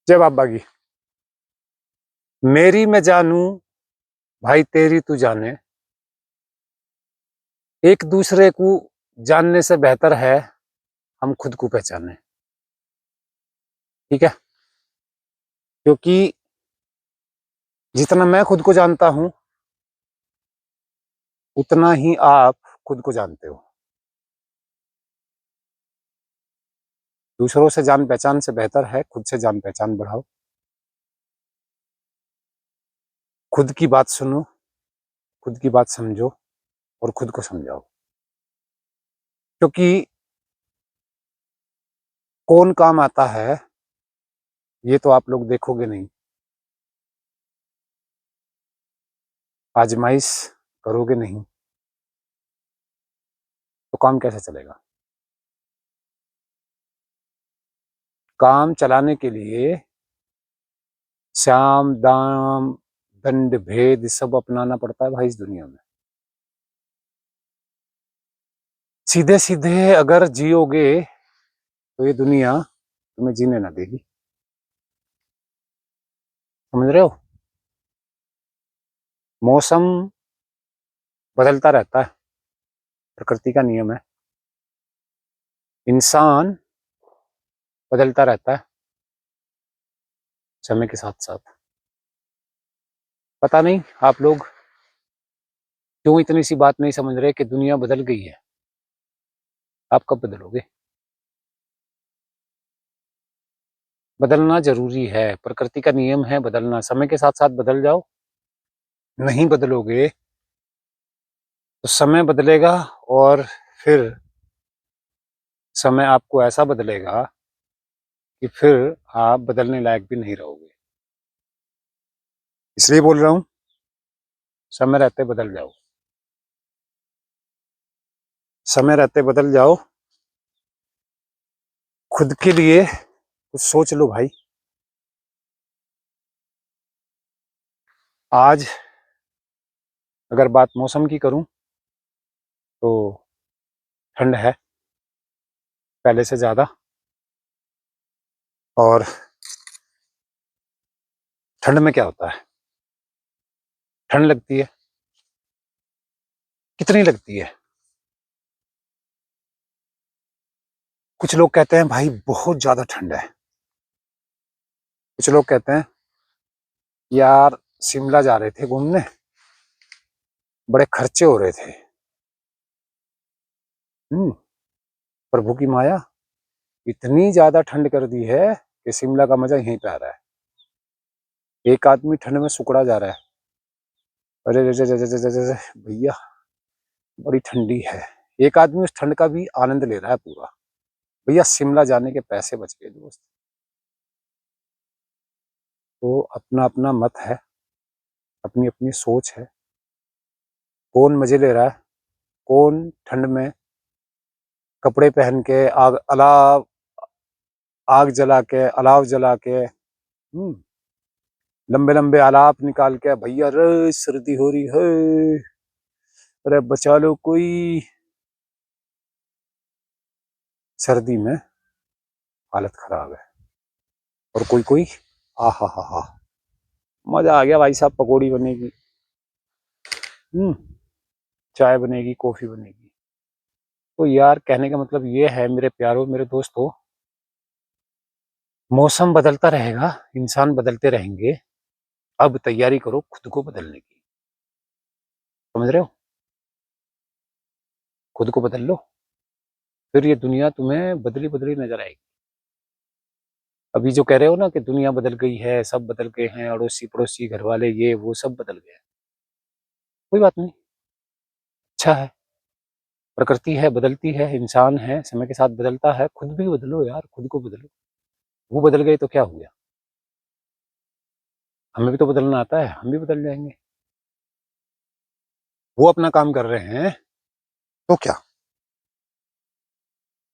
जय बाबा की। मेरी मैं जानू, भाई तेरी तू जाने। एक दूसरे को जानने से बेहतर है हम खुद को पहचाने। ठीक है, क्योंकि जितना मैं खुद को जानता हूं उतना ही आप खुद को जानते हो। दूसरों से जान पहचान से बेहतर है खुद से जान पहचान बढ़ाओ। खुद की बात सुनो, खुद की बात समझो और खुद को समझाओ। क्योंकि कौन काम आता है ये तो आप लोग देखोगे नहीं, आजमाइश करोगे नहीं तो काम कैसे चलेगा। काम चलाने के लिए साम दाम दंड भेद सब अपनाना पड़ता है भाई इस दुनिया में। सीधे सीधे अगर जियोगे तो ये दुनिया तुम्हें जीने ना देगी। समझ रहे हो। मौसम बदलता रहता है, प्रकृति का नियम है। इंसान बदलता रहता है समय के साथ साथ। पता नहीं आप लोग क्यों इतनी सी बात नहीं समझ रहे कि दुनिया बदल गई है। आप कब बदलोगे। बदलना जरूरी है, प्रकृति का नियम है बदलना। समय के साथ साथ बदल जाओ। नहीं बदलोगे तो समय बदलेगा और फिर समय आपको ऐसा बदलेगा कि फिर आप बदलने लायक भी नहीं रहोगे। इसलिए बोल रहा हूं समय रहते बदल जाओ। समय रहते बदल जाओ। खुद के लिए कुछ सोच लो भाई। आज अगर बात मौसम की करूं तो ठंड है पहले से ज्यादा। और ठंड में क्या होता है, ठंड लगती है। कितनी लगती है। कुछ लोग कहते हैं भाई बहुत ज्यादा ठंड है। कुछ लोग कहते हैं यार शिमला जा रहे थे घूमने, बड़े खर्चे हो रहे थे। प्रभु की माया इतनी ज्यादा ठंड कर दी है कि शिमला का मजा यहीं पे आ रहा है। एक आदमी ठंड में सुकड़ा जा रहा है। अरे रे रे रे रे रे रे, भैया बड़ी ठंडी है। एक आदमी उस ठंड का भी आनंद ले रहा है पूरा। भैया शिमला जाने के पैसे बच गए दोस्त। तो अपना अपना मत है, अपनी अपनी सोच है। कौन मजे ले रहा है, कौन ठंड में कपड़े पहन के आग जला के अलाव जला के लंबे लंबे आलाप निकाल के भैया रे सर्दी हो रही है, अरे बचा लो कोई। सर्दी में हालत खराब है। और कोई कोई आ हा मजा आ गया भाई साहब, पकौड़ी बनेगी, चाय बनेगी, कॉफी बनेगी। तो यार कहने का मतलब ये है मेरे प्यारों मेरे दोस्तों, मौसम बदलता रहेगा, इंसान बदलते रहेंगे। अब तैयारी करो खुद को बदलने की। समझ रहे हो। खुद को बदल लो, फिर ये दुनिया तुम्हें बदली बदली नजर आएगी। अभी जो कह रहे हो ना कि दुनिया बदल गई है, सब बदल गए हैं, अड़ोसी पड़ोसी घर वाले ये वो सब बदल गए हैं। कोई बात नहीं, अच्छा है। प्रकृति है बदलती है, इंसान है समय के साथ बदलता है। खुद भी बदलो यार, खुद को बदलो। वो बदल गए तो क्या हो गया, हमें भी तो बदलना आता है, हम भी बदल जाएंगे। वो अपना काम कर रहे हैं तो क्या,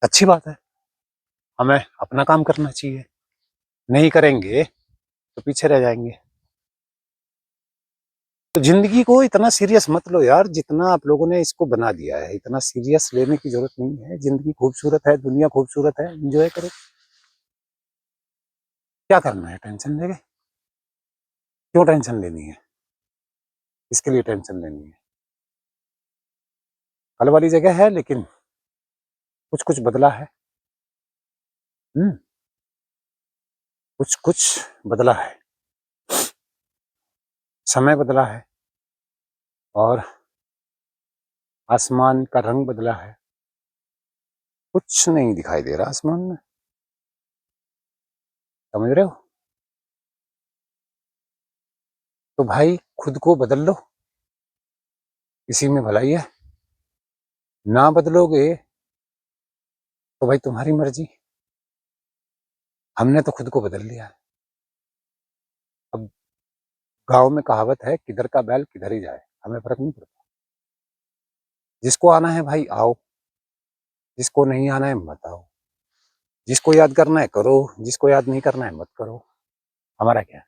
अच्छी बात है। हमें अपना काम करना चाहिए, नहीं करेंगे तो पीछे रह जाएंगे। तो जिंदगी को इतना सीरियस मत लो यार, जितना आप लोगों ने इसको बना दिया है। इतना सीरियस लेने की जरूरत नहीं है। जिंदगी खूबसूरत है, दुनिया खूबसूरत है, एंजॉय करो। क्या करना है टेंशन लेके? क्यों टेंशन लेनी है? इसके लिए टेंशन लेनी है? कल वाली जगह है, लेकिन कुछ कुछ बदला है। कुछ कुछ बदला है, समय बदला है, और आसमान का रंग बदला है। कुछ नहीं दिखाई दे रहा आसमान में, समझ रहे हो? तो भाई खुद को बदल लो, इसी में भलाई है। ना बदलोगे तो भाई तुम्हारी मर्जी। हमने तो खुद को बदल लिया है। अब गांव में कहावत है, किधर का बैल किधर ही जाए, हमें फर्क नहीं पड़ता। जिसको आना है भाई आओ, जिसको नहीं आना है मत आओ। जिसको याद करना है करो, जिसको याद नहीं करना है मत करो। हमारा क्या है,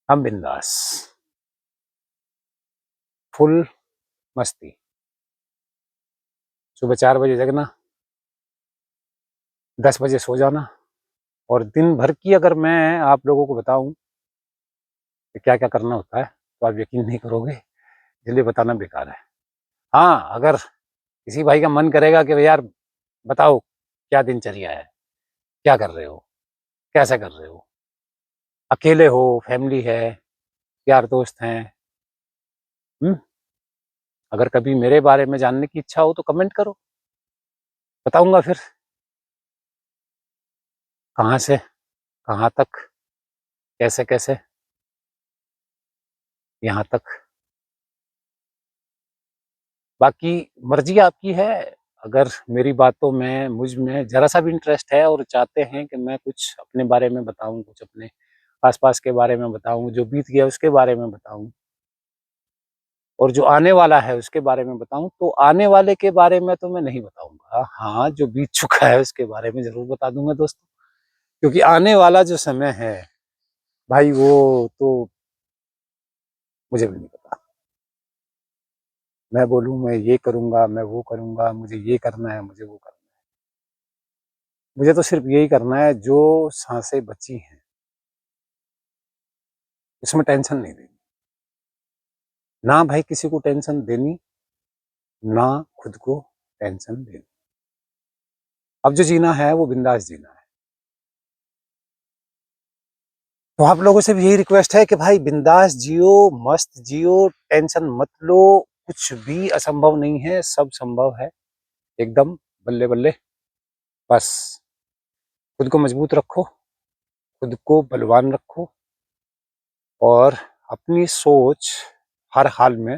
हम बिंदास, फुल मस्ती। सुबह 4 बजे जगना, 10 बजे सो जाना। और दिन भर की अगर मैं आप लोगों को बताऊं कि क्या क्या करना होता है, तो आप यकीन नहीं करोगे, इसलिए बताना बेकार है। हाँ, अगर किसी भाई का मन करेगा कि यार बताओ क्या दिनचर्या है, क्या कर रहे हो, कैसे कर रहे हो, अकेले हो, फैमिली है, यार दोस्त हैं, हम्म अगर कभी मेरे बारे में जानने की इच्छा हो तो कमेंट करो, बताऊंगा फिर कहाँ से कहाँ तक, कैसे कैसे यहाँ तक। बाकी मर्जी आपकी है। अगर मेरी बातों में, मुझ में जरा सा भी इंटरेस्ट है और चाहते हैं कि मैं कुछ अपने बारे में बताऊं, कुछ अपने आसपास के बारे में बताऊं, जो बीत गया उसके बारे में बताऊं, और जो आने वाला है उसके बारे में बताऊं, तो आने वाले के बारे में तो मैं नहीं बताऊंगा। हाँ, जो बीत चुका है उसके बारे में जरूर बता दूंगा दोस्तों, क्योंकि आने वाला जो समय है भाई, वो तो मुझे भी नहीं पता। मैं बोलूं मैं ये करूंगा, मैं वो करूंगा, मुझे ये करना है, मुझे वो करना है, मुझे तो सिर्फ यही करना है। जो सांसें बची हैं उसमें टेंशन नहीं देनी, ना भाई किसी को टेंशन देनी, ना खुद को टेंशन देनी। अब जो जीना है वो बिंदास जीना है। तो आप लोगों से भी यही रिक्वेस्ट है कि भाई बिंदास जियो, मस्त जियो, टेंशन मत लो। कुछ भी असंभव नहीं है, सब संभव है एकदम। बल्ले बल्ले, बस खुद को मजबूत रखो, खुद को बलवान रखो, और अपनी सोच हर हाल में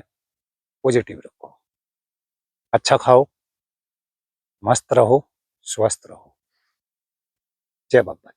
पॉजिटिव रखो। अच्छा खाओ, मस्त रहो, स्वस्थ रहो। जय बाबा।